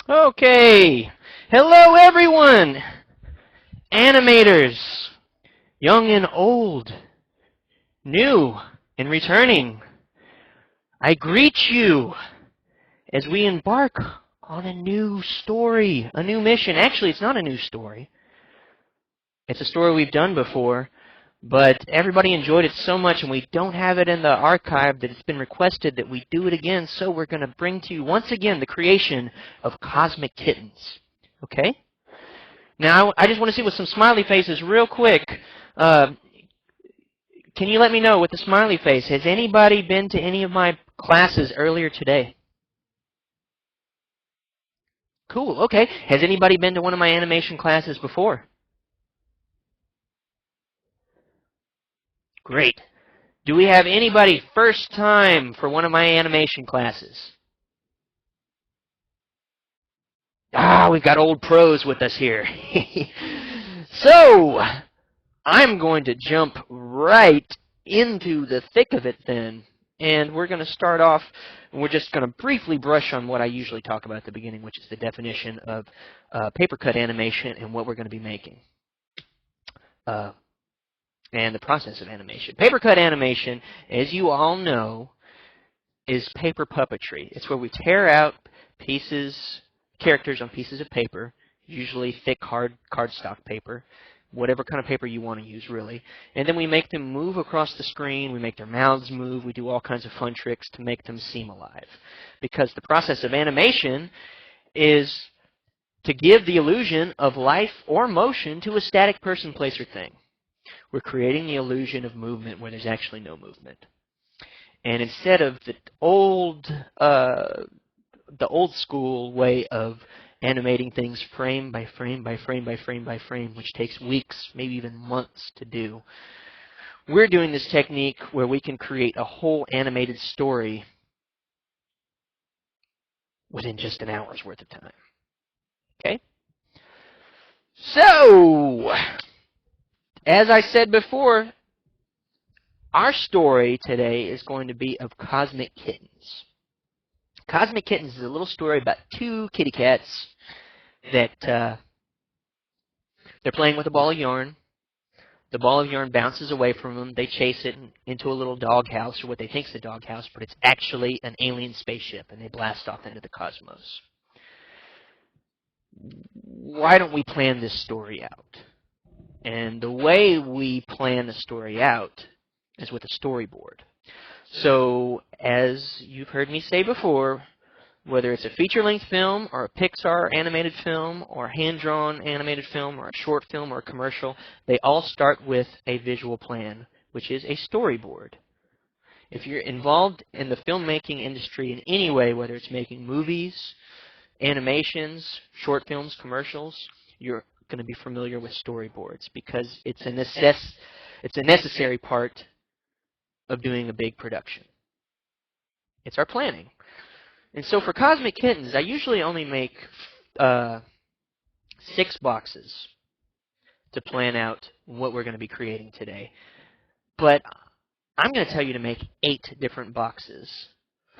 Okay. Hello, everyone. Animators, young and old, new and returning. I greet you as we embark on a new story, a new mission. Actually, it's not a new story. It's a story we've done before, but everybody enjoyed it so much and we don't have it in the archive that it's been requested that we do it again, so we're going to bring to you once again the creation of Cosmic Kittens. Okay? Now, I just want to see with some smiley faces real quick. Can you let me know with the smiley face, has anybody been to any of my classes earlier today? Cool, okay. Has anybody been to one of my animation classes before? Great. Do we have anybody first time for one of my animation classes? Ah, we've got old pros with us here. So, I'm going to jump right into the thick of it then. And we're going to start off, and we're just going to briefly brush on what I usually talk about at the beginning, which is the definition of paper cut animation and what we're going to be making. And the process of animation. Paper cut animation, as you all know, is paper puppetry. It's where we tear out characters on pieces of paper, usually thick, hard cardstock paper, whatever kind of paper you want to use, really. And then we make them move across the screen, we make their mouths move, we do all kinds of fun tricks to make them seem alive. Because the process of animation is to give the illusion of life or motion to a static person, place, or thing. We're creating the illusion of movement where there's actually no movement. And instead of the old school way of animating things frame by frame by frame by frame by frame, which takes weeks, maybe even months to do, we're doing this technique where we can create a whole animated story within just an hour's worth of time. Okay? So, as I said before, our story today is going to be of Cosmic Kittens. Cosmic Kittens is a little story about two kitty cats that they're playing with a ball of yarn. The ball of yarn bounces away from them. They chase it into a little doghouse, or what they think is a doghouse, but it's actually an alien spaceship, and they blast off into the cosmos. Why don't we plan this story out? And the way we plan the story out is with a storyboard. So, as you've heard me say before, whether it's a feature-length film or a Pixar animated film or a hand-drawn animated film or a short film or a commercial, they all start with a visual plan, which is a storyboard. If you're involved in the filmmaking industry in any way, whether it's making movies, animations, short films, commercials, you're going to be familiar with storyboards because it's a necessary part of doing a big production. It's our planning. And so for Cosmic Kittens, I usually only make 6 boxes to plan out what we're going to be creating today. But I'm going to tell you to make 8 different boxes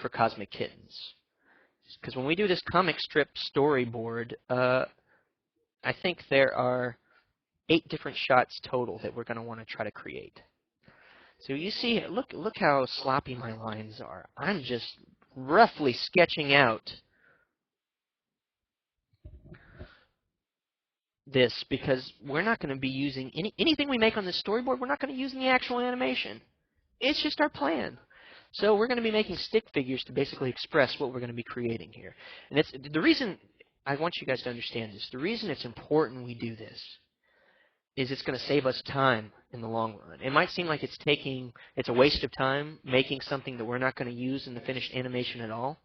for Cosmic Kittens. Because when we do this comic strip storyboard, I think there are 8 different shots total that we're going to want to try to create. So you see, look how sloppy my lines are. I'm just roughly sketching out this because we're not going to be using anything we make on this storyboard. We're not going to use in the actual animation. It's just our plan. So we're going to be making stick figures to basically express what we're going to be creating here. And it's the reason I want you guys to understand this. The reason it's important we do this is it's going to save us time in the long run. It might seem like it's a waste of time making something that we're not going to use in the finished animation at all.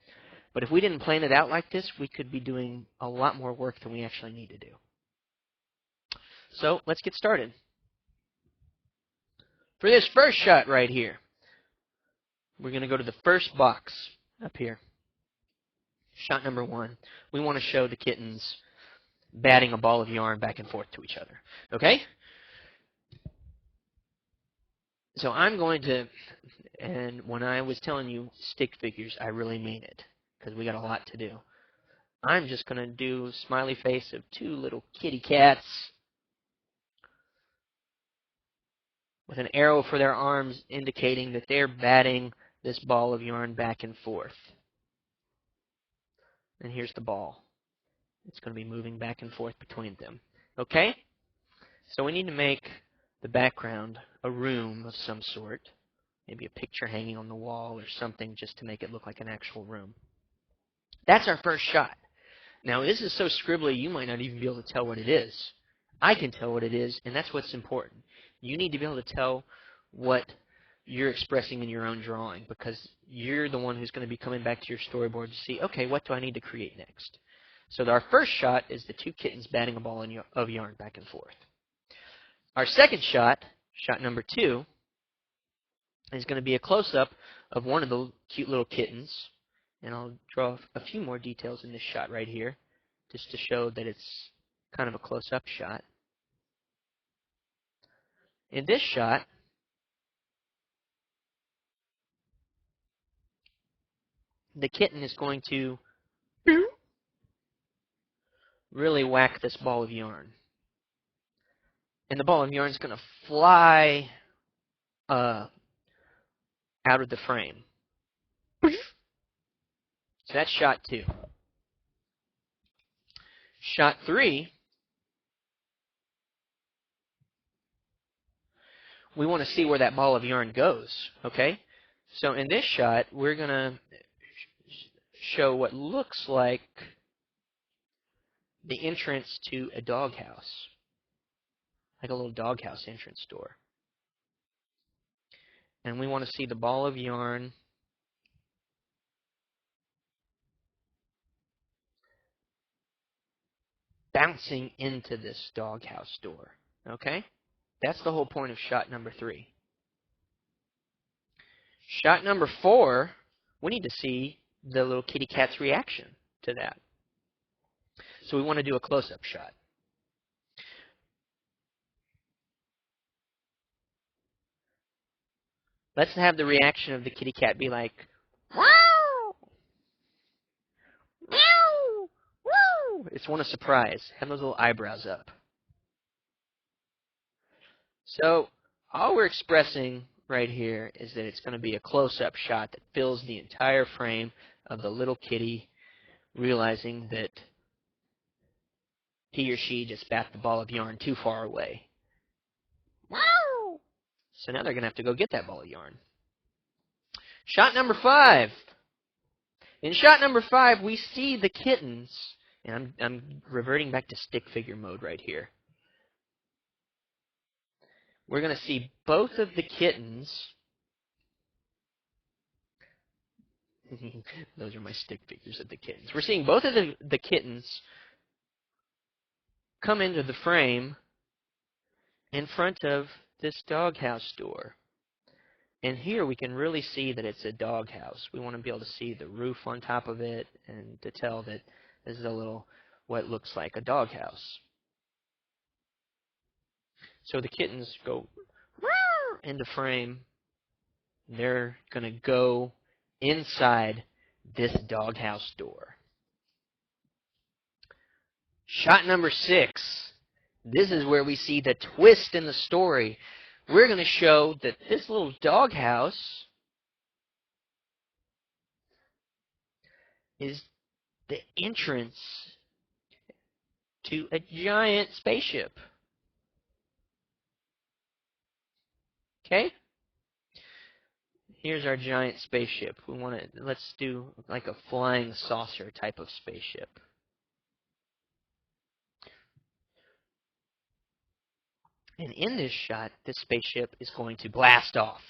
But if we didn't plan it out like this, we could be doing a lot more work than we actually need to do. So let's get started. For this first shot right here, we're going to go to the first box up here. Shot number 1. We want to show the kittens batting a ball of yarn back and forth to each other. Okay? So I'm going to, and when I was telling you stick figures, I really mean it, because we got a lot to do. I'm just going to do smiley face of two little kitty cats with an arrow for their arms indicating that they're batting this ball of yarn back and forth. And here's the ball. It's going to be moving back and forth between them. Okay? So we need to make the background a room of some sort. Maybe a picture hanging on the wall or something just to make it look like an actual room. That's our first shot. Now, this is so scribbly you might not even be able to tell what it is. I can tell what it is, and that's what's important. You need to be able to tell what you're expressing in your own drawing because you're the one who's going to be coming back to your storyboard to see, okay, what do I need to create next? So our first shot is the two kittens batting a ball of yarn back and forth. Our second shot, shot number 2, is going to be a close-up of one of the cute little kittens. And I'll draw a few more details in this shot right here just to show that it's kind of a close-up shot. In this shot, the kitten is going to really whack this ball of yarn. And the ball of yarn is going to fly out of the frame. So that's shot 2. Shot 3, we want to see where that ball of yarn goes, okay? So in this shot, we're going to show what looks like the entrance to a doghouse, like a little doghouse entrance door. And we want to see the ball of yarn bouncing into this doghouse door, okay? That's the whole point of shot number 3. Shot number 4, we need to see the little kitty cat's reaction to that. So we want to do a close-up shot. Let's have the reaction of the kitty cat be like, wow! Meow! Woo! It's one of surprise. Have those little eyebrows up. So all we're expressing right here is that it's going to be a close-up shot that fills the entire frame of the little kitty realizing that he or she just bat the ball of yarn too far away. Wow! So now they're going to have to go get that ball of yarn. Shot number 5. In shot number 5, we see the kittens, and I'm reverting back to stick figure mode right here. We're going to see both of the kittens. Those are my stick figures of the kittens. We're seeing both of the kittens come into the frame in front of this doghouse door. And here we can really see that it's a doghouse. We want to be able to see the roof on top of it and to tell that this is a little, what looks like a doghouse. So the kittens go into frame. They're going to go inside this doghouse door. Shot number 6. This is where we see the twist in the story. We're going to show that this little doghouse is the entrance to a giant spaceship. Okay? Here's our giant spaceship. Let's do like a flying saucer type of spaceship. And in this shot, this spaceship is going to blast off.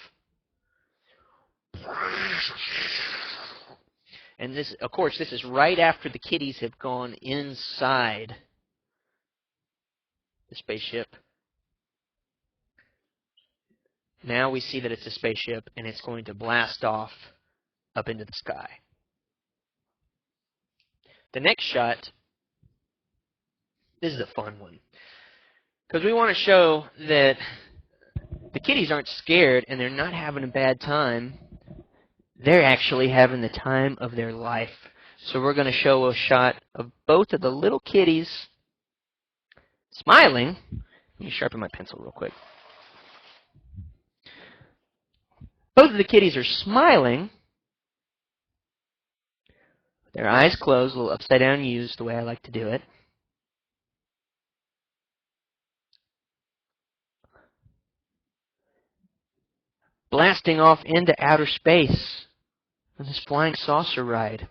And this, of course, this is right after the kitties have gone inside the spaceship. Now we see that it's a spaceship, and it's going to blast off up into the sky. The next shot, this is a fun one. Because we want to show that the kitties aren't scared and they're not having a bad time. They're actually having the time of their life So we're going to show a shot of both of the little kitties smiling. Let me sharpen my pencil real quick. Both of the kitties are smiling. Their eyes closed, a little upside down U's, the way I like to do it. Blasting off into outer space on this flying saucer ride.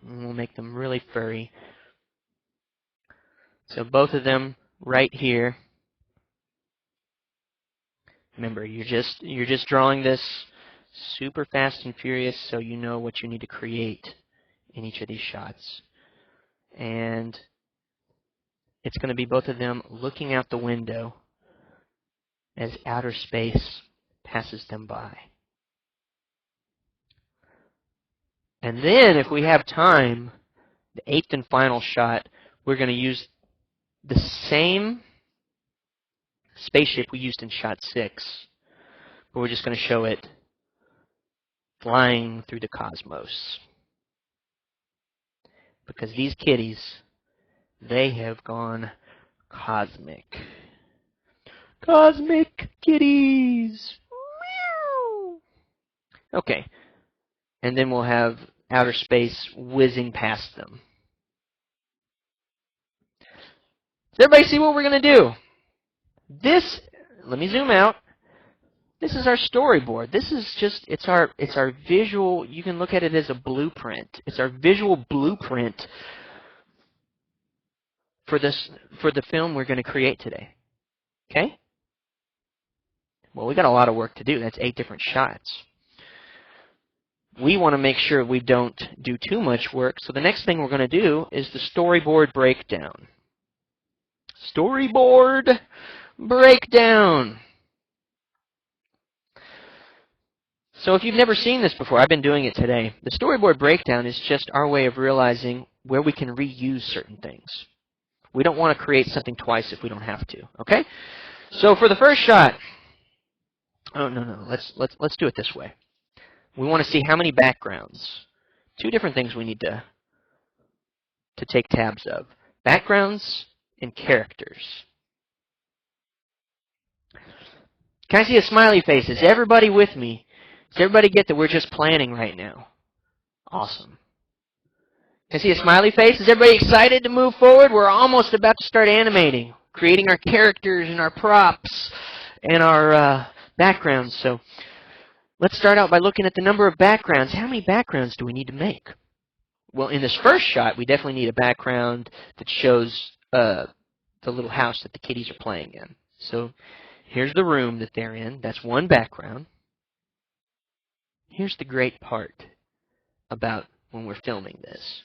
And we'll make them really furry. So both of them right here. Remember, you're just drawing this super fast and furious so you know what you need to create in each of these shots. And it's going to be both of them looking out the window as outer space passes them by. And then, if we have time, the 8th and final shot, we're going to use the same spaceship we used in shot 6, but we're just going to show it flying through the cosmos. Because these kitties, they have gone cosmic. Cosmic kitties! Meow! Okay, and then we'll have outer space whizzing past them. Does everybody see what we're going to do? This, let me zoom out. This is our storyboard. This is just, it's our visual, you can look at it as a blueprint. It's our visual blueprint for the film we're going to create today. Okay? Well, we got a lot of work to do. That's 8 different shots. We want to make sure we don't do too much work, so the next thing we're going to do is the storyboard breakdown. Storyboard breakdown. So if you've never seen this before, I've been doing it today. The storyboard breakdown is just our way of realizing where we can reuse certain things. We don't want to create something twice if we don't have to. Okay? So for the first shot, oh no, let's do it this way. We want to see how many backgrounds. 2 different things we need to take tabs of. Backgrounds and characters. Can I see a smiley face? Is everybody with me? Does everybody get that we're just planning right now? Awesome. Can I see a smiley face? Is everybody excited to move forward? We're almost about to start animating, creating our characters and our props and our backgrounds. So let's start out by looking at the number of backgrounds. How many backgrounds do we need to make? Well, in this first shot, we definitely need a background that shows the little house that the kitties are playing in. So here's the room that they're in. That's one background. Here's the great part about when we're filming this.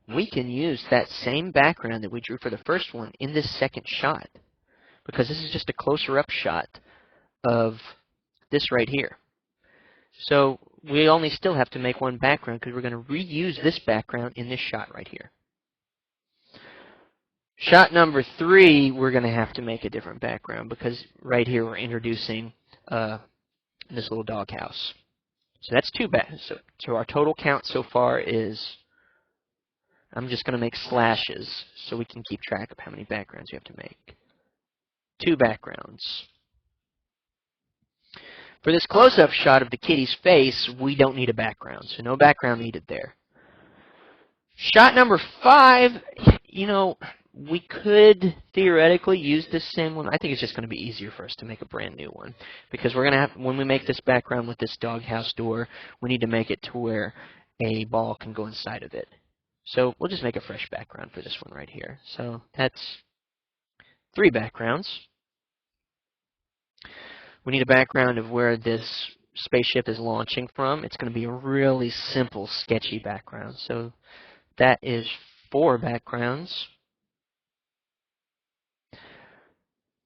We can use that same background that we drew for the first one in this second shot, because this is just a closer up shot of this right here. So we only still have to make one background because we're going to reuse this background in this shot right here. Shot number 3, we're going to have to make a different background because right here we're introducing this little doghouse. So that's 2 backgrounds. So our total count so far is, I'm just going to make slashes so we can keep track of how many backgrounds we have to make. 2 backgrounds. For this close-up shot of the kitty's face, we don't need a background, so no background needed there. Shot number 5, we could theoretically use this same one. I think it's just going to be easier for us to make a brand new one, because we're going to have, when we make this background with this doghouse door, we need to make it to where a ball can go inside of it. So we'll just make a fresh background for this one right here. So that's 3 backgrounds. We need a background of where this spaceship is launching from. It's going to be a really simple, sketchy background. So that is 4 backgrounds.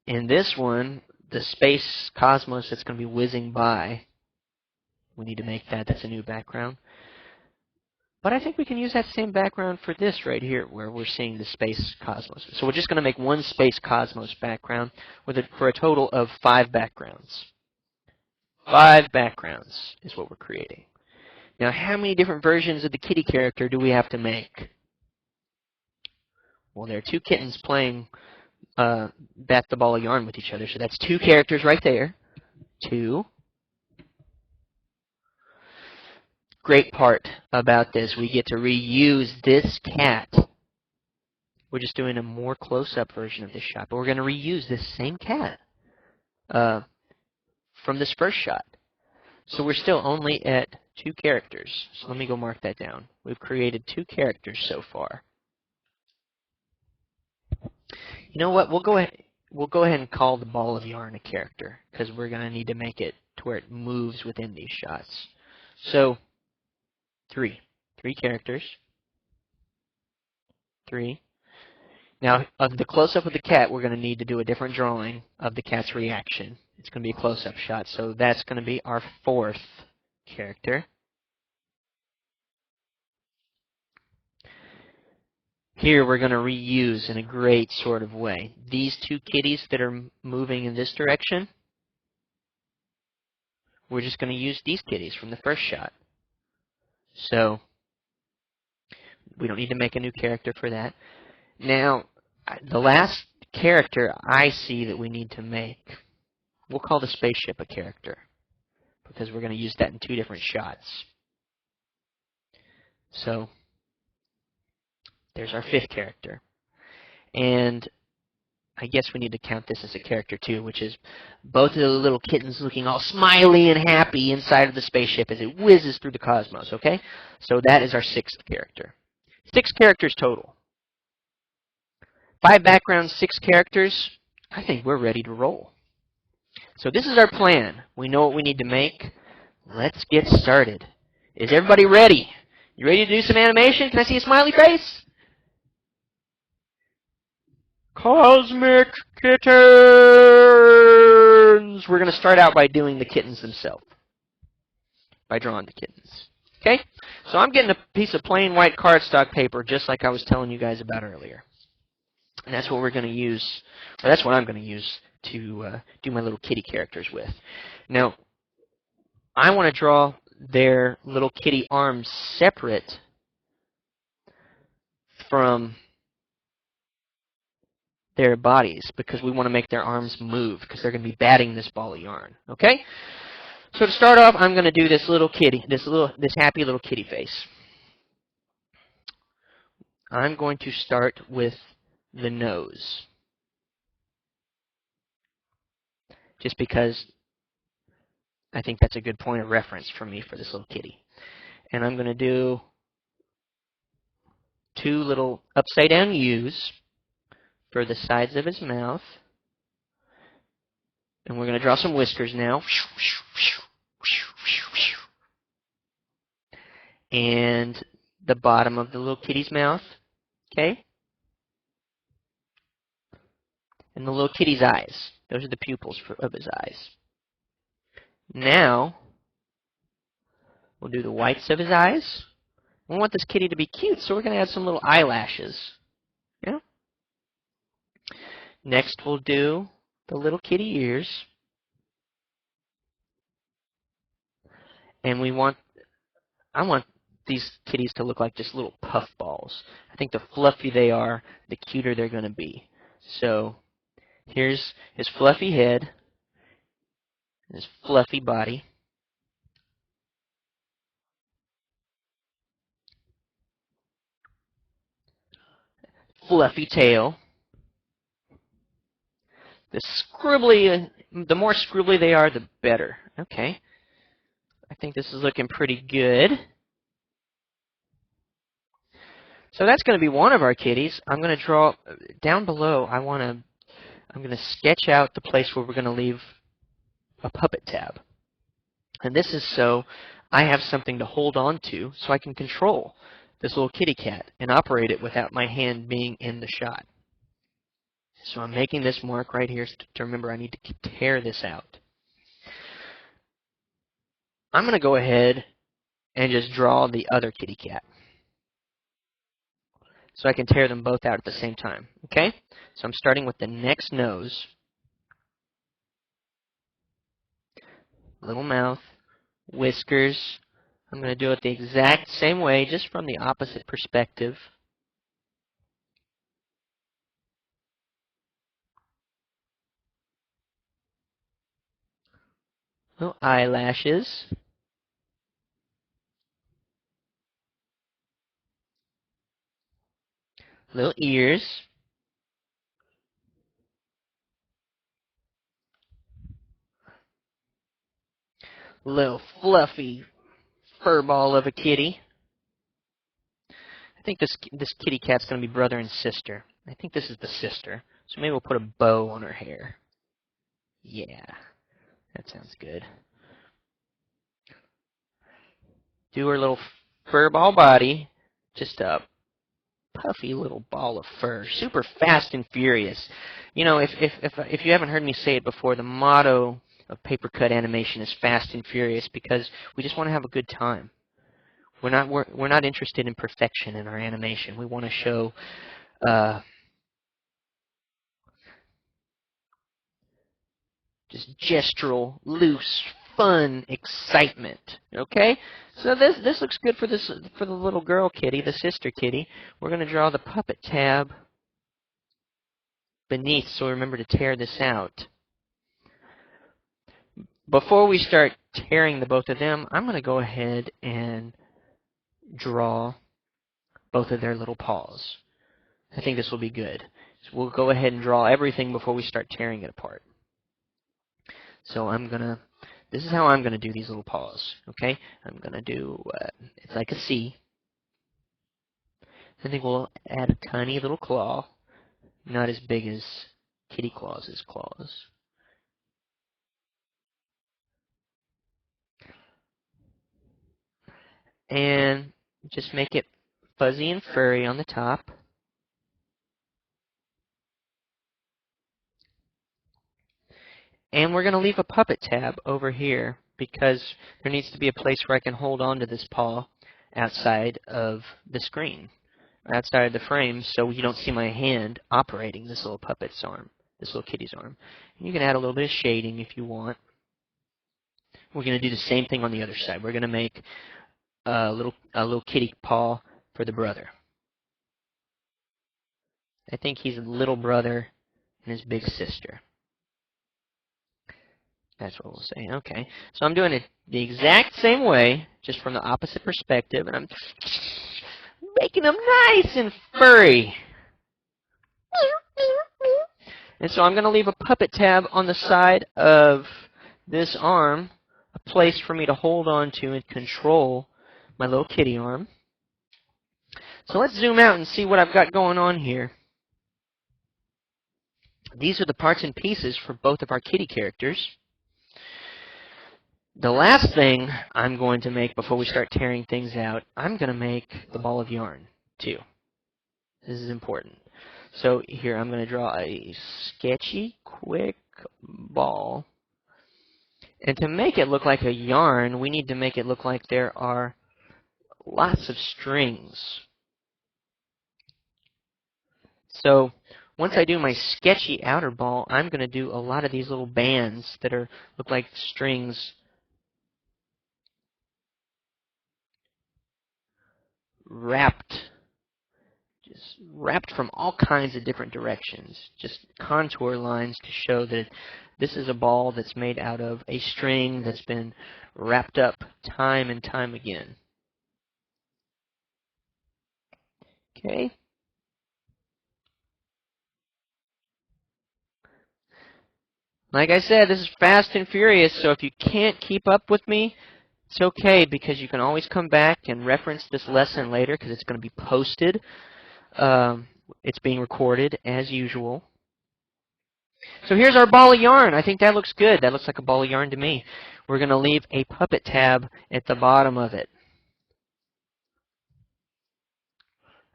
In this one, the space cosmos that's going to be whizzing by, we need to make that. That's a new background. But I think we can use that same background for this right here, where we're seeing the space cosmos. So we're just going to make one space cosmos background for a total of 5 backgrounds. 5 backgrounds is what we're creating. Now, how many different versions of the kitty character do we have to make? Well, there are two kittens playing bat the ball of yarn with each other, so that's two characters right there. Two. Great part about this, we get to reuse this cat. We're just doing a more close-up version of this shot, but we're going to reuse this same cat from this first shot. So we're still only at two characters. So let me go mark that down. We've created two characters so far. You know what? We'll go ahead and call the ball of yarn a character, because we're going to need to make it to where it moves within these shots. So three characters. Three. Now, of the close-up of the cat, we're going to need to do a different drawing of the cat's reaction. It's going to be a close-up shot, so that's going to be our fourth character. Here, we're going to reuse in a great sort of way. These two kitties that are moving in this direction, we're just going to use these kitties from the first shot. So, we don't need to make a new character for that. Now, the last character I see that we need to make, we'll call the spaceship a character, because we're going to use that in two different shots. So, there's our fifth character. And I guess we need to count this as a character too, which is both of the little kittens looking all smiley and happy inside of the spaceship as it whizzes through the cosmos, okay? So that is our sixth character. 6 characters total. 5 backgrounds, 6 characters. I think we're ready to roll. So this is our plan. We know what we need to make. Let's get started. Is everybody ready? You ready to do some animation? Can I see a smiley face? Cosmic Kittens! We're going to start out by doing the kittens themselves. By drawing the kittens. Okay? So I'm getting a piece of plain white cardstock paper, just like I was telling you guys about earlier. And that's what we're going to use, or that's what I'm going to use to do my little kitty characters with. Now, I want to draw their little kitty arms separate from their bodies, because we want to make their arms move, because they're going to be batting this ball of yarn. Okay? So to start off, I'm going to do this little kitty, this happy little kitty face. I'm going to start with the nose, just because I think that's a good point of reference for me for this little kitty. And I'm going to do 2 little upside down U's for the sides of his mouth. And we're going to draw some whiskers now. And the bottom of the little kitty's mouth. Okay? And the little kitty's eyes. Those are the pupils of his eyes. Now, we'll do the whites of his eyes. We want this kitty to be cute, so we're going to add some little eyelashes. Yeah? Next, we'll do the little kitty ears. And I want these kitties to look like just little puff balls. I think the fluffier they are, the cuter they're going to be. So, here's his fluffy head, his fluffy body. Fluffy tail. The more scribbly they are, the better. Okay. I think this is looking pretty good. So that's going to be one of our kitties. I'm going to draw down below. I'm going to sketch out the place where we're going to leave a puppet tab. And this is so I have something to hold on to so I can control this little kitty cat and operate it without my hand being in the shot. So I'm making this mark right here to remember I need to tear this out. I'm going to go ahead and just draw the other kitty cat, so I can tear them both out at the same time. Okay? So I'm starting with the next nose, little mouth, whiskers, I'm going to do it the exact same way, just from the opposite perspective. Little eyelashes. Little ears. Little fluffy fur ball of a kitty. I think this kitty cat's going to be brother and sister. I think this is the sister. So maybe we'll put a bow on her hair. Yeah, that sounds good. Do her little fur ball body. Just a puffy little ball of fur. Super fast and furious. You know, if you haven't heard me say it before, the motto of paper cut animation is fast and furious because we just want to have a good time. We're not interested in perfection in our animation. We want to show just gestural, loose, fun excitement. Okay? So this looks good for the little girl kitty, the sister kitty. We're going to draw the puppet tab beneath, so remember to tear this out. Before we start tearing the both of them, I'm going to go ahead and draw both of their little paws. I think this will be good. So we'll go ahead and draw everything before we start tearing it apart. So this is how I'm going to do these little paws, okay? I'm going to do, it's like a C. I think we'll add a tiny little claw, not as big as Kitty Claus's claws. And just make it fuzzy and furry on the top. And we're going to leave a puppet tab over here because there needs to be a place where I can hold on to this paw outside of the screen, outside of the frame, so you don't see my hand operating this little puppet's arm, this little kitty's arm. And you can add a little bit of shading if you want. We're going to do the same thing on the other side. We're going to make a little kitty paw for the brother. I think he's a little brother and his big sister. That's what we'll say. Okay. So I'm doing it the exact same way, just from the opposite perspective, and I'm making them nice and furry. And so I'm going to leave a puppet tab on the side of this arm, a place for me to hold on to and control my little kitty arm. So let's zoom out and see what I've got going on here. These are the parts and pieces for both of our kitty characters. The last thing I'm going to make before we start tearing things out, I'm going to make the ball of yarn, too. This is important. So here, I'm going to draw a sketchy, quick ball. And to make it look like a yarn, we need to make it look like there are lots of strings. So once I do my sketchy outer ball, I'm going to do a lot of these little bands that look like strings wrapped from all kinds of different directions. Just contour lines to show that this is a ball that's made out of a string that's been wrapped up time and time again. Okay. Like I said, this is fast and furious, so if you can't keep up with me, it's okay, because you can always come back and reference this lesson later, because it's going to be posted. It's being recorded as usual. So here's our ball of yarn. I think that looks good. That looks like a ball of yarn to me. We're going to leave a puppet tab at the bottom of it.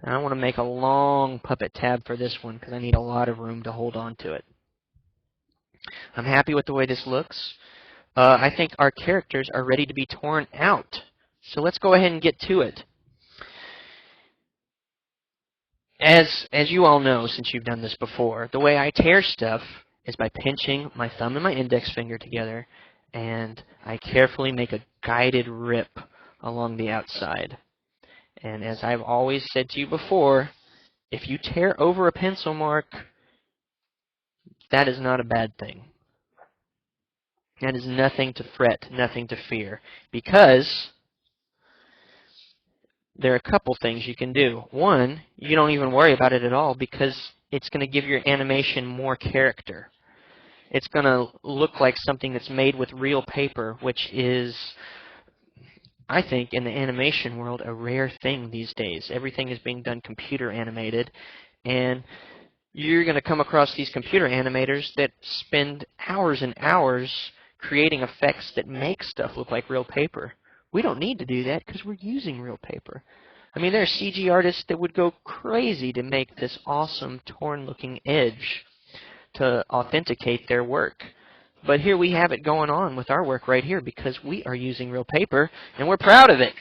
And I want to make a long puppet tab for this one because I need a lot of room to hold on to it. I'm happy with the way this looks. I think our characters are ready to be torn out. So let's go ahead and get to it. As you all know, since you've done this before, the way I tear stuff is by pinching my thumb and my index finger together, and I carefully make a guided rip along the outside. And as I've always said to you before, if you tear over a pencil mark, that is not a bad thing. That is nothing to fret, nothing to fear, because there are a couple things you can do. One, you don't even worry about it at all because it's going to give your animation more character. It's going to look like something that's made with real paper, which is, I think, in the animation world, a rare thing these days. Everything is being done computer animated, and you're going to come across these computer animators that spend hours and hours creating effects that make stuff look like real paper. We don't need to do that because we're using real paper. I mean, there are CG artists that would go crazy to make this awesome torn-looking edge to authenticate their work. But here we have it going on with our work right here because we are using real paper, and we're proud of it.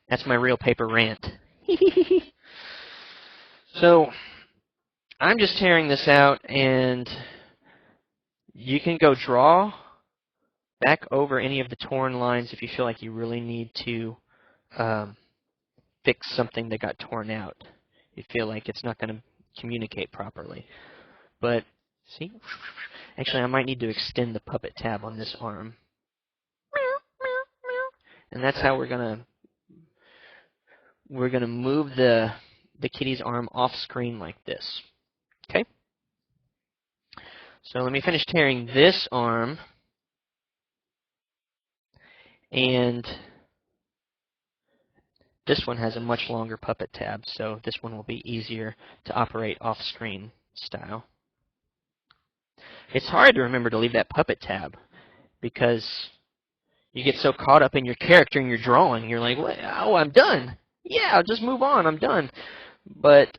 That's my real paper rant. So, I'm just tearing this out, and you can go draw back over any of the torn lines if you feel like you really need to fix something that got torn out. You feel like it's not going to communicate properly. But, see? Actually, I might need to extend the puppet tab on this arm. And that's how we're going to move the kitty's arm off screen like this. Okay? So let me finish tearing this arm. And this one has a much longer puppet tab, so this one will be easier to operate off-screen style. It's hard to remember to leave that puppet tab because you get so caught up in your character and your drawing. You're like, oh, I'm done. Yeah, I'll just move on. I'm done. But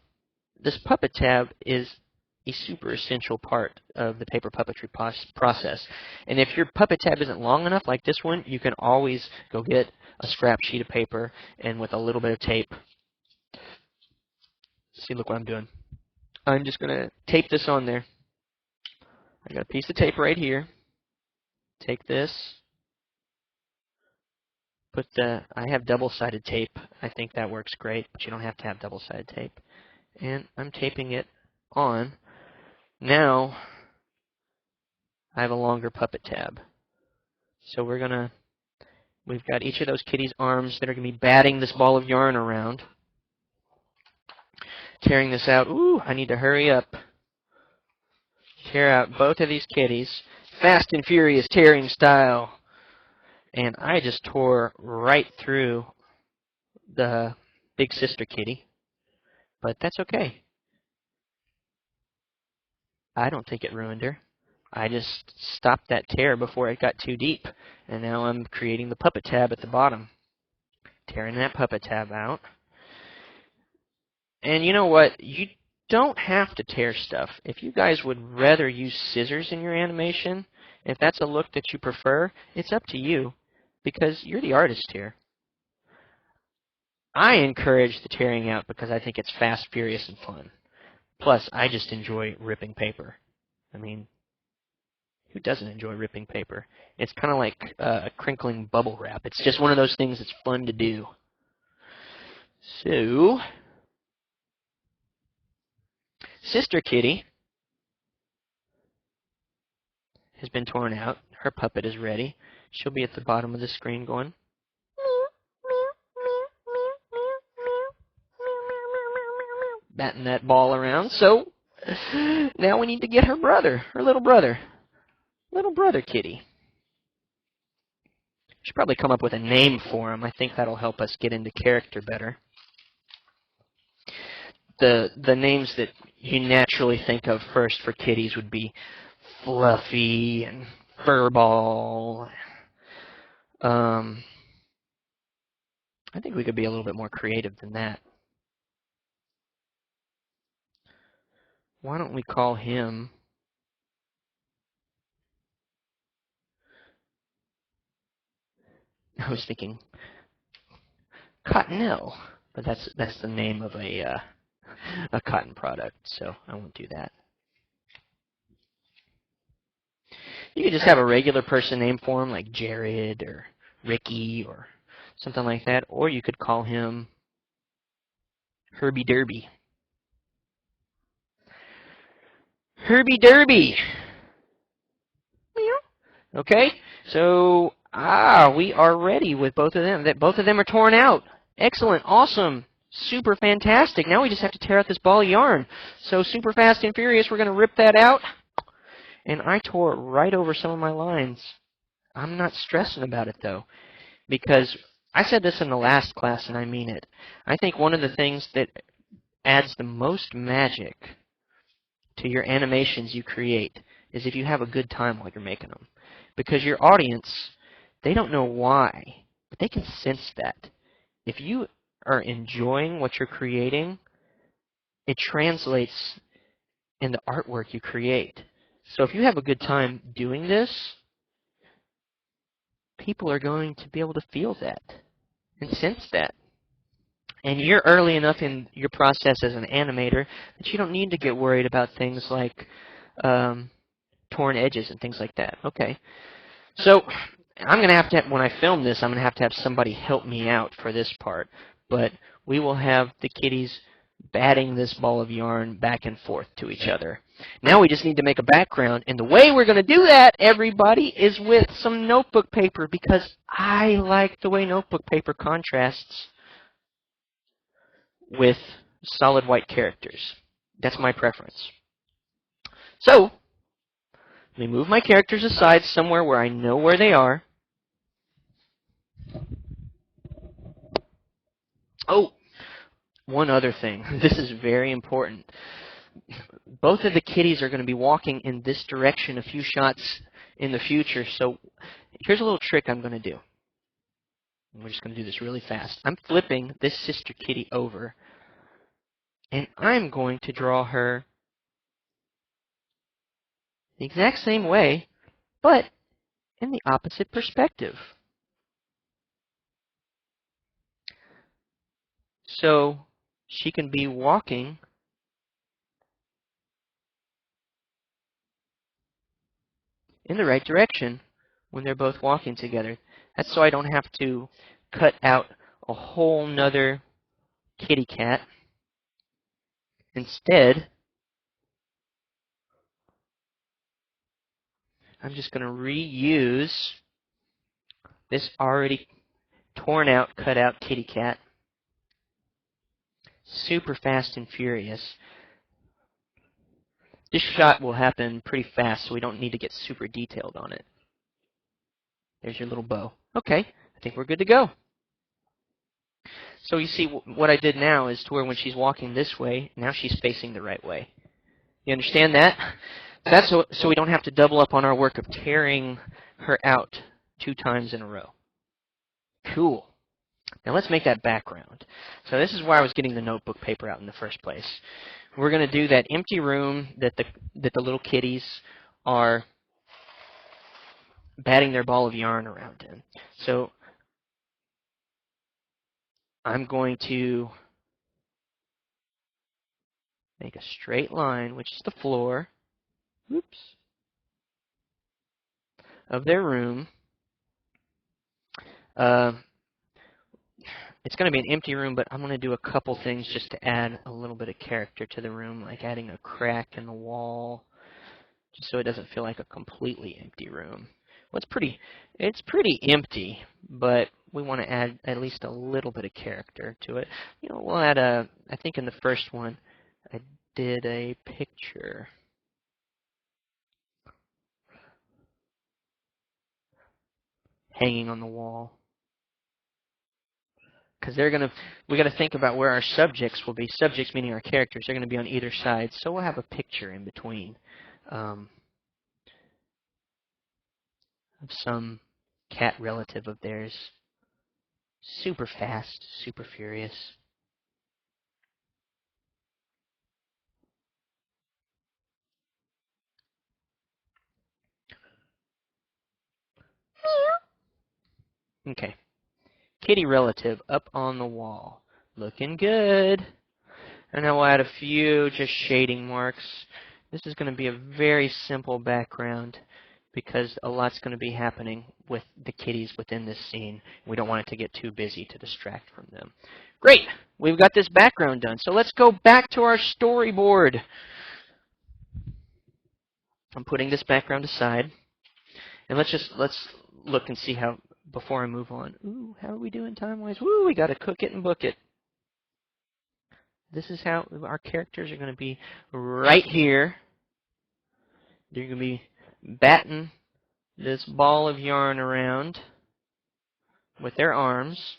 this puppet tab is a super essential part of the paper puppetry process. And if your puppet tab isn't long enough, like this one, you can always go get a scrap sheet of paper and with a little bit of tape. See, look what I'm doing. I'm just going to tape this on there. I got a piece of tape right here. Take this. I have double-sided tape. I think that works great, but you don't have to have double-sided tape. And I'm taping it on. Now, I have a longer puppet tab. So we've got each of those kitties' arms that are going to be batting this ball of yarn around. Tearing this out. Ooh, I need to hurry up. Tear out both of these kitties. Fast and furious tearing style. And I just tore right through the big sister kitty. But that's okay. I don't think it ruined her. I just stopped that tear before it got too deep. And now I'm creating the puppet tab at the bottom. Tearing that puppet tab out. And you know what? You don't have to tear stuff. If you guys would rather use scissors in your animation, if that's a look that you prefer, it's up to you. Because you're the artist here. I encourage the tearing out because I think it's fast, furious, and fun. Plus, I just enjoy ripping paper. I mean, who doesn't enjoy ripping paper? It's kind of like a crinkling bubble wrap. It's just one of those things that's fun to do. So, Sister Kitty has been torn out. Her puppet is ready. She'll be at the bottom of the screen going, batting that ball around. So, now we need to get her brother, her little brother. Little brother kitty. Should probably come up with a name for him. I think that'll help us get into character better. The names that you naturally think of first for kitties would be Fluffy and Furball. I think we could be a little bit more creative than that. Why don't we call him... I was thinking Cottonelle, but that's the name of a cotton product, so I won't do that. You could just have a regular person name for him, like Jared Ricky or something like that. Or you could call him Herbie Derby. Herbie Derby! Okay, so, we are ready with both of them. Both of them are torn out. Excellent, awesome, super fantastic. Now we just have to tear out this ball of yarn. So super fast and furious, we're going to rip that out. And I tore right over some of my lines. I'm not stressing about it, though, because I said this in the last class, and I mean it. I think one of the things that adds the most magic to your animations you create is if you have a good time while you're making them. Because your audience, they don't know why, but they can sense that. If you are enjoying what you're creating, it translates in the artwork you create. So if you have a good time doing this, people are going to be able to feel that and sense that. And you're early enough in your process as an animator that you don't need to get worried about things like torn edges and things like that. Okay. So I'm going to have, when I film this, I'm going to have somebody help me out for this part. But we will have the kitties batting this ball of yarn back and forth to each other. Now we just need to make a background. And the way we're going to do that, everybody, is with some notebook paper, because I like the way notebook paper contrasts with solid white characters. That's my preference. So, let me move my characters aside somewhere where I know where they are. Oh, one other thing. This is very important. Both of the kitties are going to be walking in this direction a few shots in the future. So here's a little trick I'm going to do. We're just going to do this really fast. I'm flipping this sister kitty over, and I'm going to draw her the exact same way, but in the opposite perspective. So she can be walking in the right direction when they're both walking together. That's so I don't have to cut out a whole nother kitty cat. Instead, I'm just going to reuse this already torn out, cut out kitty cat. Super fast and furious. This shot will happen pretty fast, so we don't need to get super detailed on it. There's your little bow. Okay, I think we're good to go. So you see, what I did now is to where when she's walking this way, now she's facing the right way. You understand that? That's so we don't have to double up on our work of tearing her out 2 times in a row. Cool. Now let's make that background. So this is why I was getting the notebook paper out in the first place. We're going to do that empty room that the little kitties are batting their ball of yarn around in. So I'm going to make a straight line, which is the floor, of their room. It's going to be an empty room, but I'm going to do a couple things just to add a little bit of character to the room, like adding a crack in the wall, just so it doesn't feel like a completely empty room. Well, it's pretty empty, but we want to add at least a little bit of character to it. You know, we'll add I think in the first one, I did a picture. Hanging on the wall. Because we got to think about where our subjects will be. Subjects meaning our characters. They're going to be on either side, so we'll have a picture in between of some cat relative of theirs. Super fast, super furious. Okay. Kitty relative up on the wall. Looking good. And now we'll add a few just shading marks. This is going to be a very simple background. because a lot's going to be happening with the kitties within this scene. We don't want it to get too busy to distract from them. Great! We've got this background done. So let's go back to our storyboard. I'm putting this background aside. And let's look and see how, before I move on. Ooh, how are we doing time-wise? Woo, we got to cook it and book it. This is how our characters are going to be right here. They're going to be batting this ball of yarn around with their arms.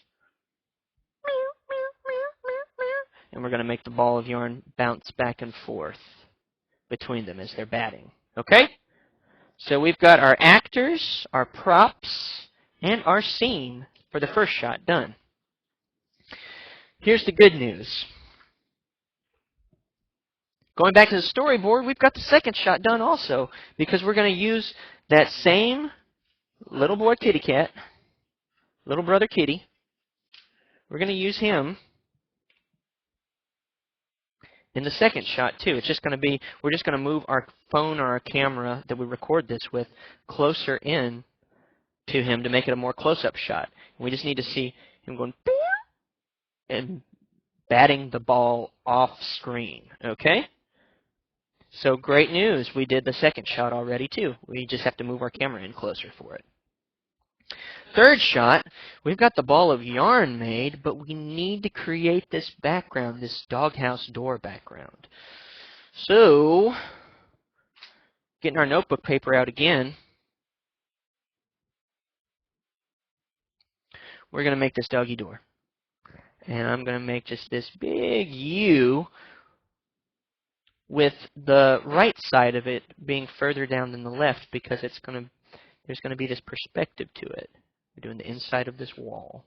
And we're going to make the ball of yarn bounce back and forth between them as they're batting. Okay? So we've got our actors, our props, and our scene for the first shot done. Here's the good news. Going back to the storyboard, we've got the second shot done also, because we're going to use that same little boy kitty cat, little brother kitty. We're going to use him in the second shot too. It's just going to be, we're just going to move our phone or our camera that we record this with closer in to him to make it a more close-up shot. We just need to see him going and batting the ball off screen. Okay? So great news. We did the second shot already too. We just have to move our camera in closer for it. Third shot, we've got the ball of yarn made, but we need to create this background, this doghouse door background. So, getting our notebook paper out again, we're going to make this doggy door. And I'm going to make just this big U with the right side of it being further down than the left because there's going to be this perspective to it. We're doing the inside of this wall.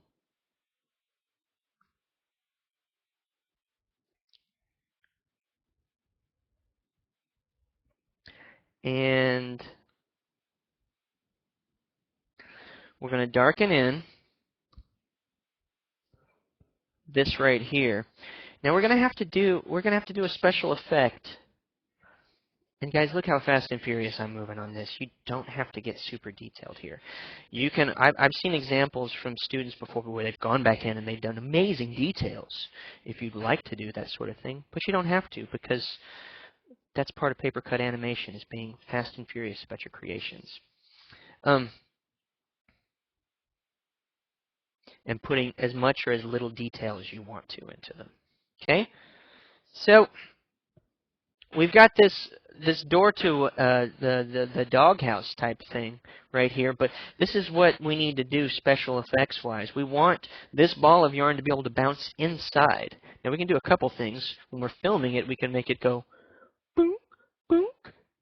And we're going to darken in this right here. Now we're going to have to do a special effect. And guys, look how fast and furious I'm moving on this. You don't have to get super detailed here. You can. I've seen examples from students before where they've gone back in and they've done amazing details. If you'd like to do that sort of thing, but you don't have to because that's part of paper cut animation, is being fast and furious about your creations. And putting as much or as little detail as you want to into them. Okay? So we've got this door to the doghouse type thing right here, but this is what we need to do special effects wise. We want this ball of yarn to be able to bounce inside. Now we can do a couple things. When we're filming it, we can make it go boom, boom,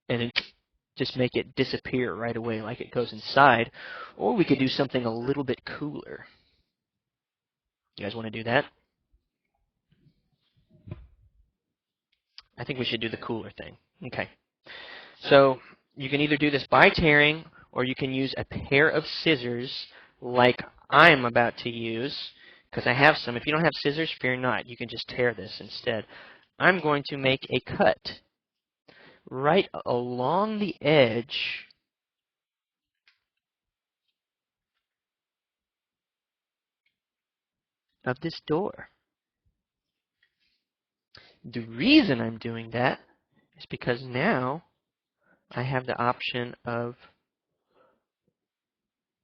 and then just make it disappear right away like it goes inside. Or we could do something a little bit cooler. You guys want to do that? I think we should do the cooler thing. Okay. So you can either do this by tearing, or you can use a pair of scissors like I'm about to use, because I have some. If you don't have scissors, fear not. You can just tear this instead. I'm going to make a cut right along the edge of this door. The reason I'm doing that is because now I have the option of,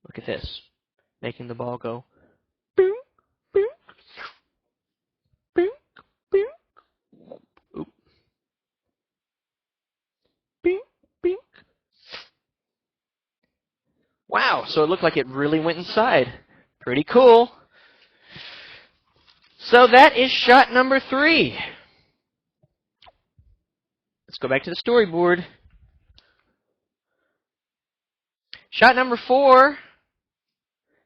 look at this, making the ball go boom, boom, boom, boom, oop, boom, boom. Wow, so it looked like it really went inside. Pretty cool. So that is shot number 3. Let's go back to the storyboard. Shot number 4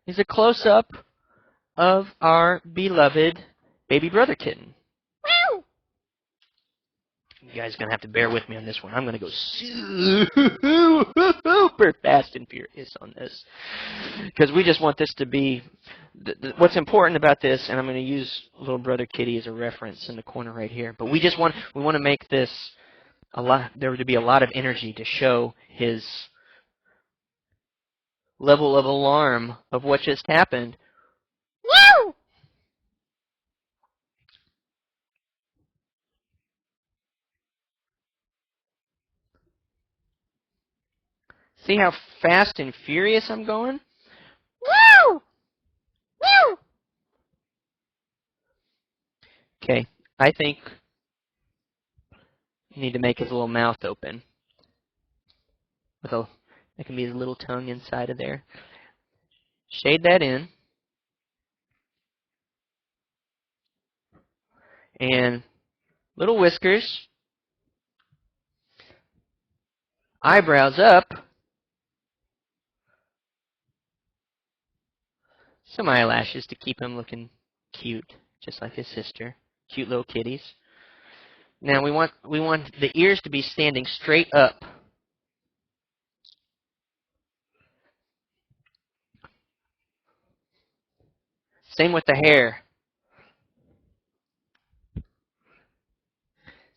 is a close-up of our beloved baby brother kitten. Meow. You guys are going to have to bear with me on this one. I'm going to go super fast and furious on this, because we just want this to be what's important about this, and I'm going to use little brother kitty as a reference in the corner right here, but we want to make this there to be a lot of energy to show his level of alarm of what just happened. Woo! See how fast and furious I'm going? Woo! Woo! Okay, I think you need to make his little mouth open. There can be his little tongue inside of there. Shade that in. And little whiskers. Eyebrows up. Some eyelashes to keep him looking cute, just like his sister. Cute little kitties. Now we want the ears to be standing straight up. Same with the hair.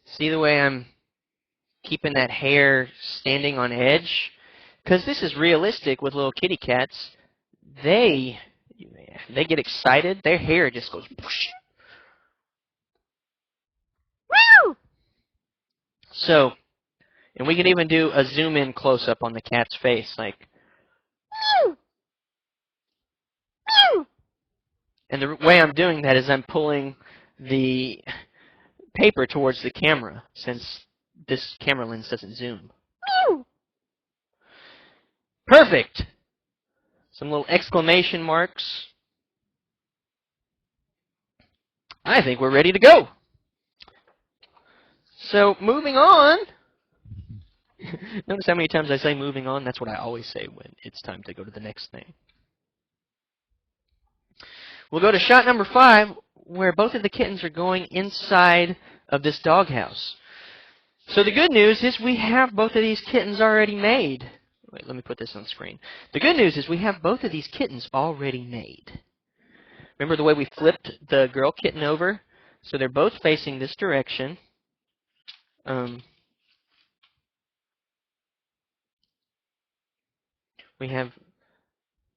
See the way I'm keeping that hair standing on edge? Because this is realistic with little kitty cats. They get excited. Their hair just goes whoosh. Woo! So, and we can even do a zoom in close up on the cat's face, like woo! Woo! And the way I'm doing that is I'm pulling the paper towards the camera, since this camera lens doesn't zoom. Woo! Perfect! Some little exclamation marks. I think we're ready to go. So, moving on. Notice how many times I say moving on? That's what I always say when it's time to go to the next thing. We'll go to shot number 5, where both of the kittens are going inside of this doghouse. So the good news is we have both of these kittens already made. Wait, let me put this on the screen. The good news is we have both of these kittens already made. Remember the way we flipped the girl kitten over? So they're both facing this direction. We have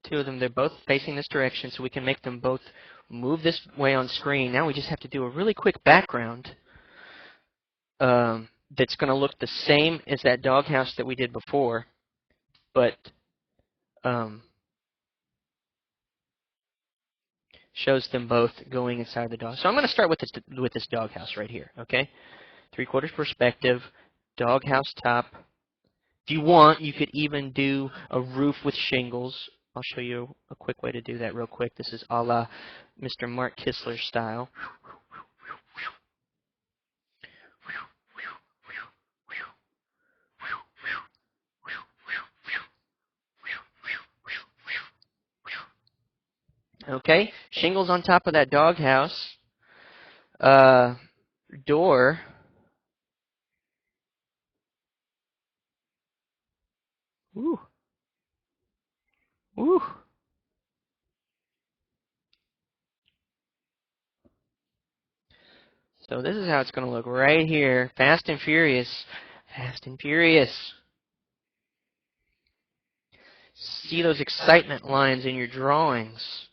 two of them. They're both facing this direction, so we can make them both move this way on screen. Now we just have to do a really quick background that's going to look the same as that doghouse that we did before, but shows them both going inside the dog. So I'm going to start with this doghouse right here, okay? 3/4 perspective, doghouse top. If you want, you could even do a roof with shingles. I'll show you a quick way to do that real quick. This is a la Mr. Mark Kistler style. Okay, shingles on top of that doghouse. Door. Ooh. Ooh. So this is how it's going to look right here. Fast and Furious. Fast and Furious. See those excitement lines in your drawings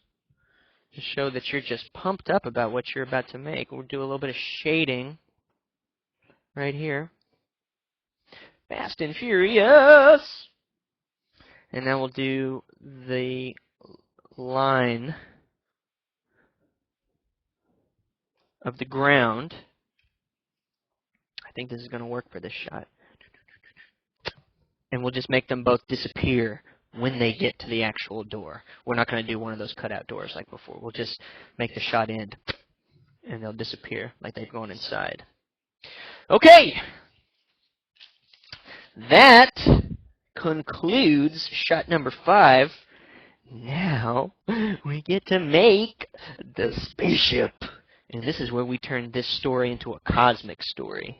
to show that you're just pumped up about what you're about to make. We'll do a little bit of shading right here. Fast and Furious. And now we'll do the line of the ground. I think this is going to work for this shot. And we'll just make them both disappear when they get to the actual door. We're not going to do one of those cutout doors like before. We'll just make the shot end, and they'll disappear like they've gone inside. Okay! That concludes shot number 5. Now we get to make the spaceship. And this is where we turn this story into a cosmic story.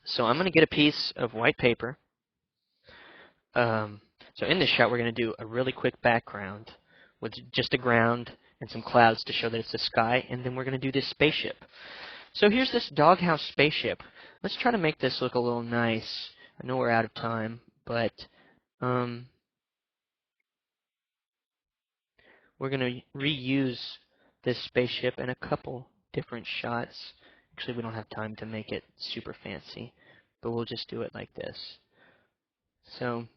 So I'm going to get a piece of white paper. So in this shot, we're going to do a really quick background with just a ground and some clouds to show that it's the sky, and then we're going to do this spaceship. So here's this doghouse spaceship. Let's try to make this look a little nice. I know we're out of time, but Um, we're going to reuse this spaceship in a couple different shots. Actually, we don't have time to make it super fancy, but we'll just do it like this. So,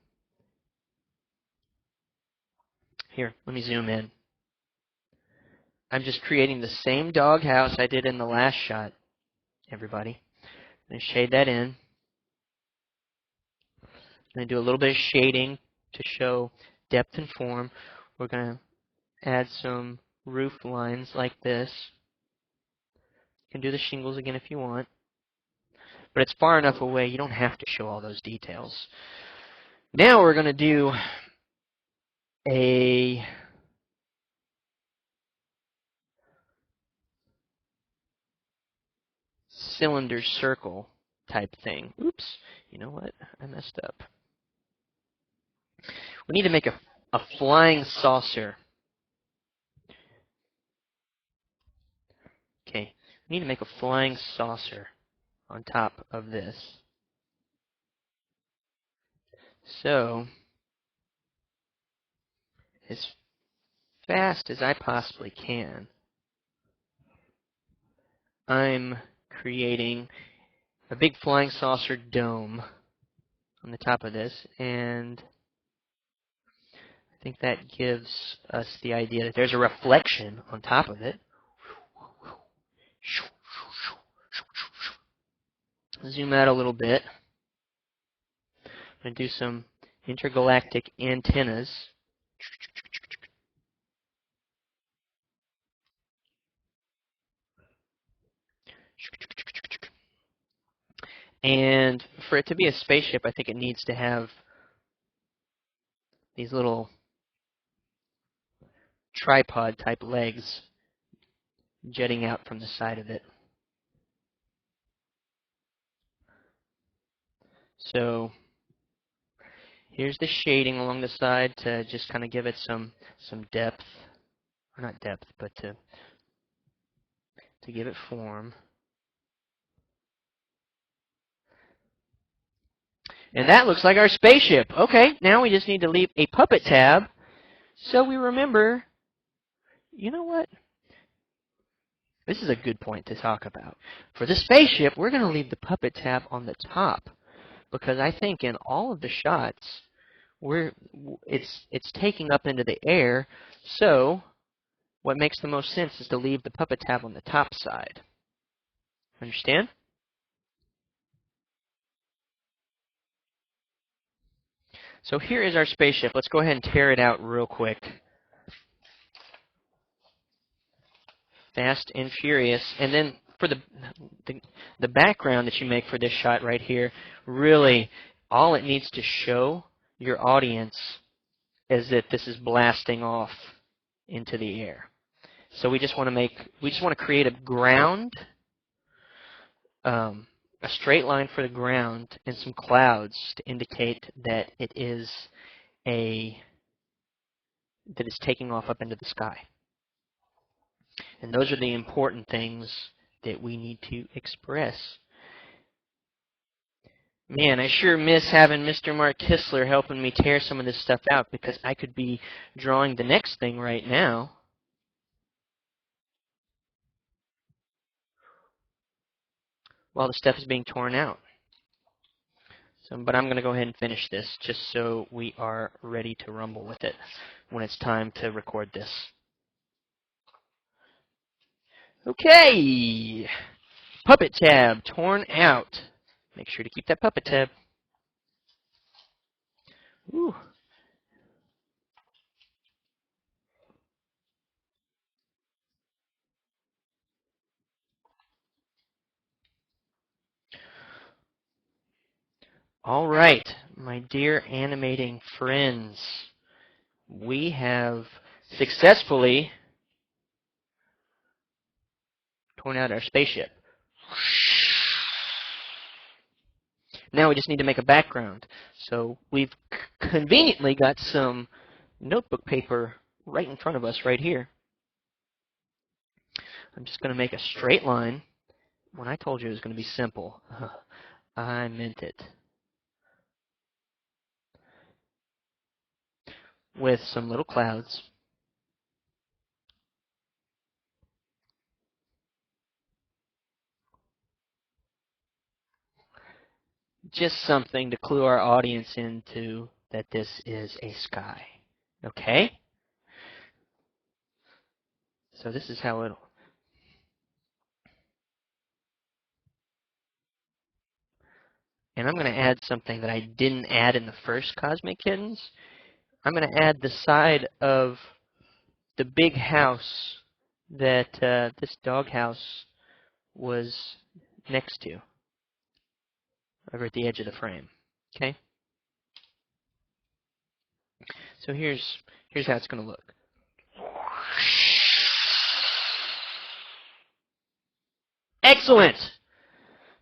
here, let me zoom in. I'm just creating the same doghouse I did in the last shot, everybody. I'm going to shade that in. I'm going to do a little bit of shading to show depth and form. We're going to add some roof lines like this. You can do the shingles again if you want. But it's far enough away, you don't have to show all those details. Now we're going to do a cylinder circle type thing. Oops, you know what? I messed up. We need to make a flying saucer. Okay, we need to make a flying saucer on top of this. So, as fast as I possibly can, I'm creating a big flying saucer dome on the top of this, and I think that gives us the idea that there's a reflection on top of it. Zoom out a little bit. I'm going to do some intergalactic antennas. And for it to be a spaceship, I think it needs to have these little tripod type legs jutting out from the side of it. So here's the shading along the side to just kind of give it some depth, or not depth, but to give it form. And that looks like our spaceship. Okay, now we just need to leave a puppet tab so we remember, you know what? This is a good point to talk about. For the spaceship, we're going to leave the puppet tab on the top because I think in all of the shots, it's taking up into the air. So what makes the most sense is to leave the puppet tab on the top side. Understand? So here is our spaceship. Let's go ahead and tear it out real quick. Fast and furious. And then for the background that you make for this shot right here, really all it needs to show your audience is that this is blasting off into the air. So we just want to create a ground, a straight line for the ground, and some clouds to indicate that it's taking off up into the sky. And those are the important things that we need to express. Man, I sure miss having Mr. Mark Kistler helping me tear some of this stuff out because I could be drawing the next thing right now. While the stuff is being torn out. But I'm going to go ahead and finish this just so we are ready to rumble with it when it's time to record this. Okay, puppet tab torn out. Make sure to keep that puppet tab. Ooh. All right, my dear animating friends, we have successfully torn out our spaceship. Now we just need to make a background. So we've conveniently got some notebook paper right in front of us right here. I'm just going to make a straight line. When I told you it was going to be simple, I meant it. with some little clouds. Just something to clue our audience into that this is a sky. Okay? So this is how it'll... And I'm going to add something that I didn't add in the first Cosmic Kittens. I'm going to add the side of the big house that this doghouse was next to, over at the edge of the frame. Okay? So here's how it's going to look. Excellent!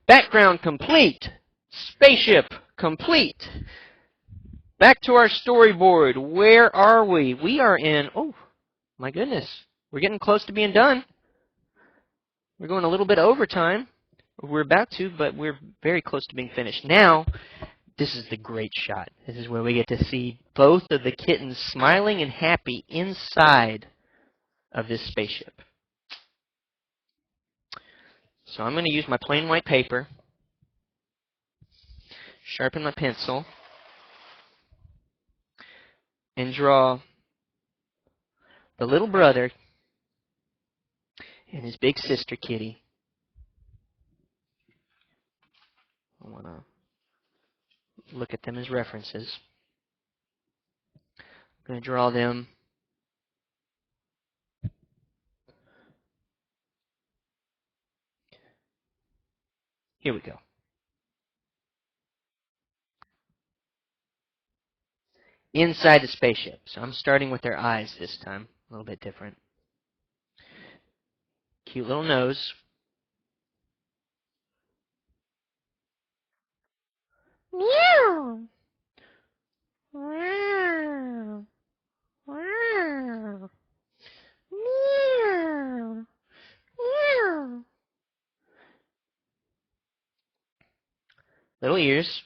Background complete. Spaceship complete. Back to our storyboard. Where are we? We are in, oh, my goodness. We're getting close to being done. We're going a little bit over time. We're about to, but we're very close to being finished. Now, this is the great shot. This is where we get to see both of the kittens smiling and happy inside of this spaceship. So I'm going to use my plain white paper, sharpen my pencil, and draw the little brother and his big sister Kitty. I want to look at them as references. I'm going to draw them here we go. Inside the spaceship. So I'm starting with their eyes this time. A little bit different. Cute little nose. Meow. Wow. Wow. Meow. Meow. Little ears.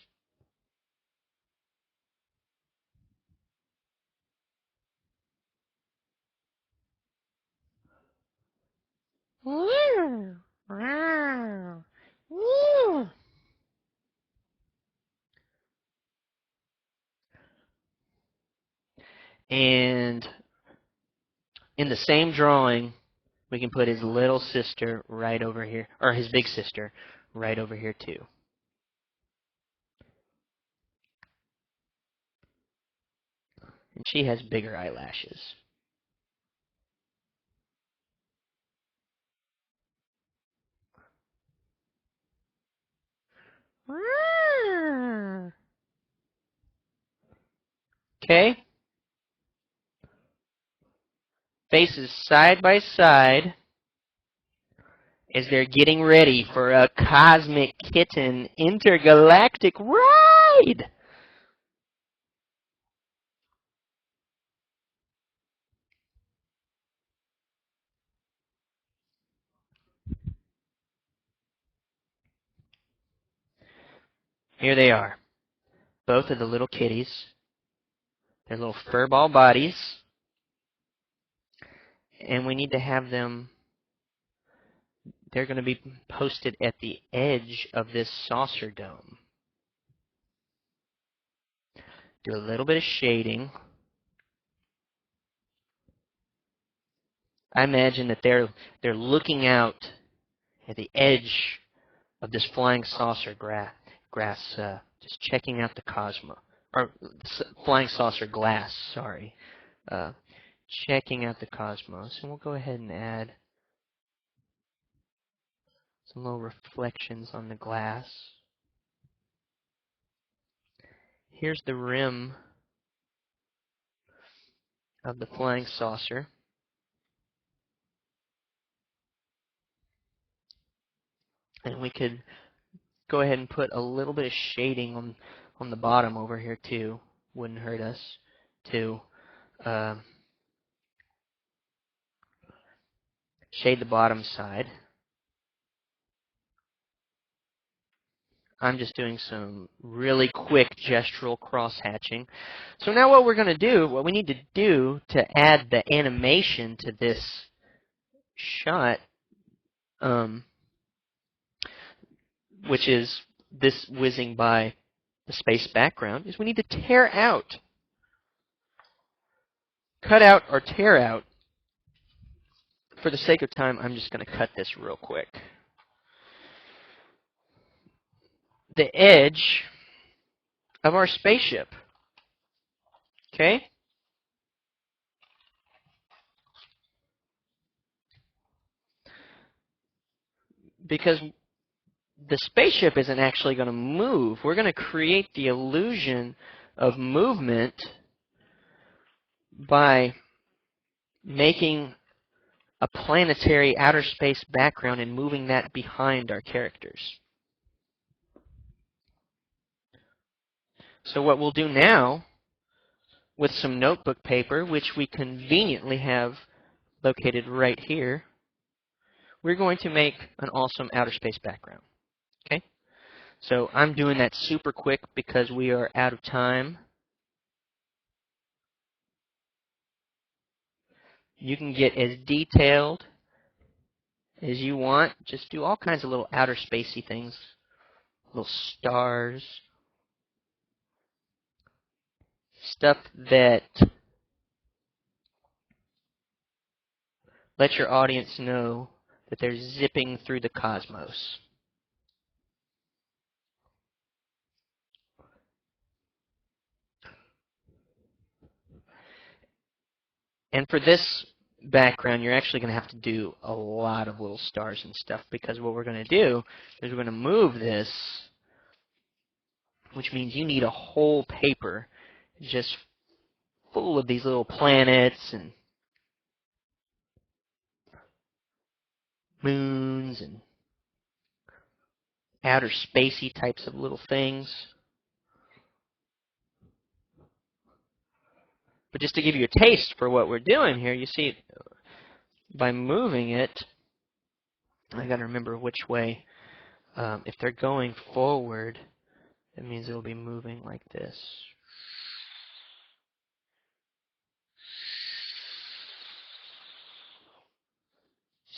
Meow. Wow. Meow. And in the same drawing, we can put his little sister right over here, or his big sister right over here too. And she has bigger eyelashes. Okay? Faces side by side as they're getting ready for a Cosmic Kitten intergalactic ride. Here they are. Both of the little kitties. Their little furball bodies. And we need to have them, they're going to be posted at the edge of this saucer dome. Do a little bit of shading. I imagine that they're looking out at the edge of this flying saucer grass, just checking out the cosmos, or flying saucer glass, sorry, checking out the cosmos. And we'll go ahead and add some little reflections on the glass. Here's the rim of the flying saucer. And we could go ahead and put a little bit of shading on the bottom over here too. Wouldn't hurt us to shade the bottom side. I'm just doing some really quick gestural cross-hatching. So now what we're going to do, what we need to do to add the animation to this shot, which is this whizzing by the space background, is we need to tear out, cut out or tear out. For the sake of time, I'm just going to cut this real quick. The edge of our spaceship. Okay? Because the spaceship isn't actually going to move. We're going to create the illusion of movement by making a planetary outer space background and moving that behind our characters. So what we'll do now, with some notebook paper, which we conveniently have located right here, we're going to make an awesome outer space background. Okay? So I'm doing that super quick because we are out of time. You can get as detailed as you want. Just do all kinds of little outer spacey things. Little stars. Stuff that lets your audience know that they're zipping through the cosmos. And for this background, you're actually going to have to do a lot of little stars and stuff, because what we're going to do is we're going to move this, which means you need a whole paper just full of these little planets and moons and outer spacey types of little things. But just to give you a taste for what we're doing here, you see, by moving it, I got to remember which way. If they're going forward, it means it'll be moving like this.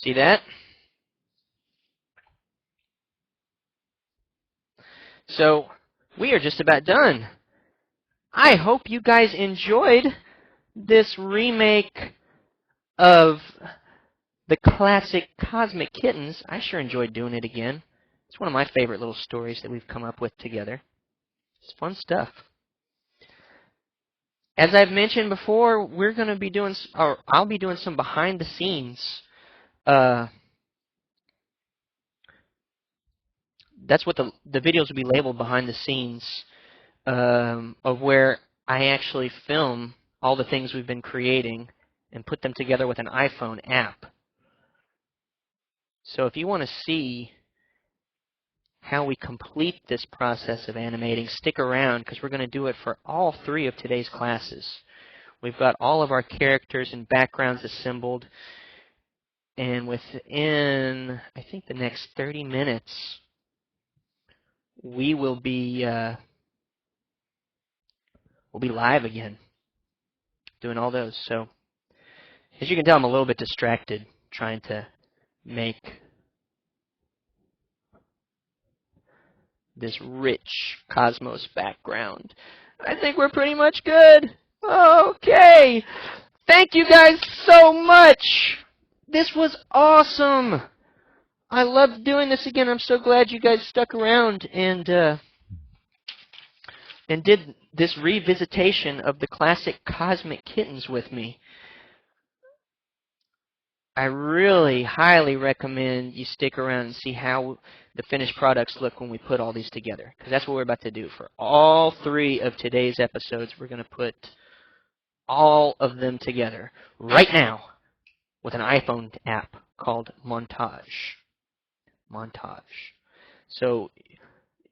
See that? So, we are just about done. I hope you guys enjoyed this remake of the classic Cosmic Kittens. I sure enjoyed doing it again. It's one of my favorite little stories that we've come up with together. It's fun stuff. As I've mentioned before, we're going to be doing, or I'll be doing some behind the scenes. That's what the videos will be labeled behind the scenes of where I actually film all the things we've been creating and put them together with an iPhone app. So if you want to see how we complete this process of animating, stick around, because we're going to do it for all 3 of today's classes. We've got all of our characters and backgrounds assembled, and within, I think, the next 30 minutes, we will be we'll be live again, doing all those. So, as you can tell, I'm a little bit distracted trying to make this rich cosmos background. I think we're pretty much good. Okay. Thank you guys so much. This was awesome. I loved doing this again. I'm so glad you guys stuck around and did this revisitation of the classic Cosmic Kittens with me. I really highly recommend you stick around and see how the finished products look when we put all these together, because that's what we're about to do. For all 3 of today's episodes, we're going to put all of them together right now with an iPhone app called Montage. So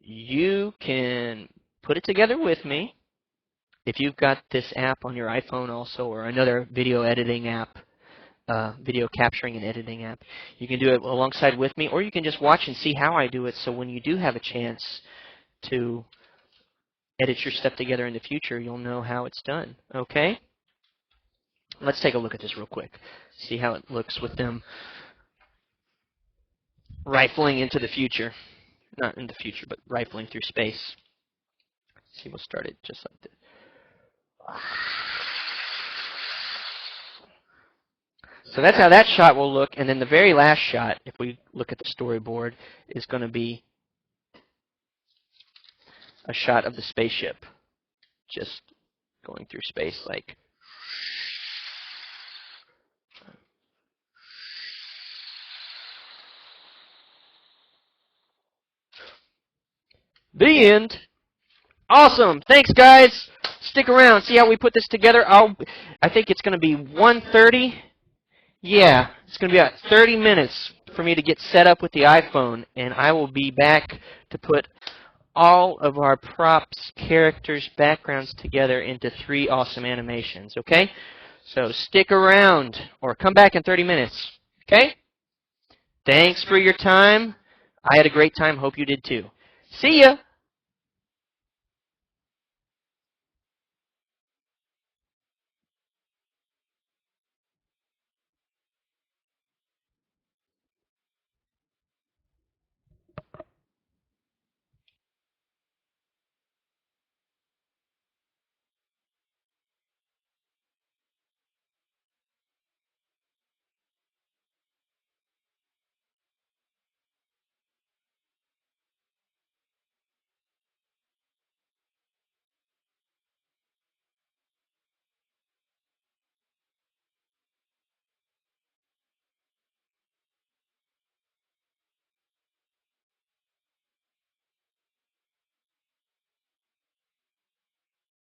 you can put it together with me. If you've got this app on your iPhone also, or another video editing app, video capturing and editing app, you can do it alongside with me, or you can just watch and see how I do it, so when you do have a chance to edit your stuff together in the future, you'll know how it's done. Okay? Let's take a look at this real quick. See how it looks with them rifling into the future. Not in the future, but rifling through space. See, we'll start it just like this. So that's how that shot will look. And then the very last shot, if we look at the storyboard, is going to be a shot of the spaceship just going through space like. The end. Awesome. Thanks, guys. Stick around. See how we put this together. I think it's going to be 1:30. Yeah, it's going to be about 30 minutes for me to get set up with the iPhone, and I will be back to put all of our props, characters, backgrounds together into 3 awesome animations, okay? So stick around, or come back in 30 minutes, okay? Thanks for your time. I had a great time. Hope you did too. See ya!